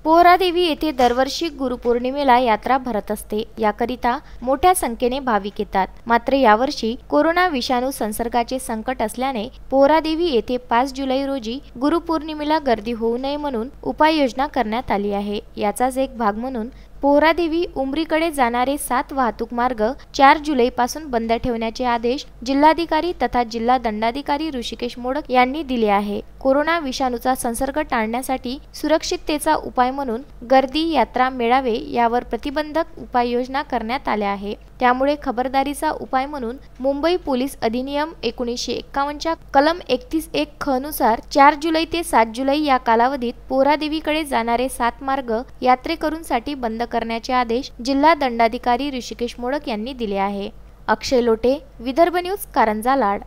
पोहरादेवी येथे दरवर्षी गुरुपौर्णिमेला यात्रा भरत असते। याकरिता मोठ्या संख्येने भाविक येतात। मात्र यावर्षी कोरोना विषाणू संसर्गाचे संकट असल्याने पोहरादेवी येथे 5 जुलै रोजी गुरुपौर्णिमेला गर्दी होऊ नये म्हणून उपाययोजना करण्यात आली आहे। याचाच एक भाग म्हणून पोहरादेवी उमरीकडे जाणारे 7 वाहतूक मार्ग 4 जुलै पासून बंद ठेवण्याचे आदेश जिल्हाधिकारी तथा जिल्हा दंडाधिकारी ऋषिकेश मोडक यांनी दिले आहे। कोरोना विषाणूचा संसर्ग टाळण्यासाठी सुरक्षिततेचा उपाय म्हणून गर्दी, यात्रा, मेळावे यावर प्रतिबंधक उपाययोजना करण्यात आल्या आहे। त्यामुळे खबरदारीचा उपाय म्हणून मुंबई पोलीस अधिनियम 1951 च्या कलम 31(1) ख नुसार 4 जुलै ते 7 जुलै या कालावधीत पोहरादेवीकडे जाणारे 7 मार्ग यात्रेकरूंसाठी बंद करण्याचे आदेश जिल्हा दंडाधिकारी ऋषिकेश मोडक यांनी दिले आहे। अक्षय लोटे, विदर्भ न्यूज, कारंजा लाड।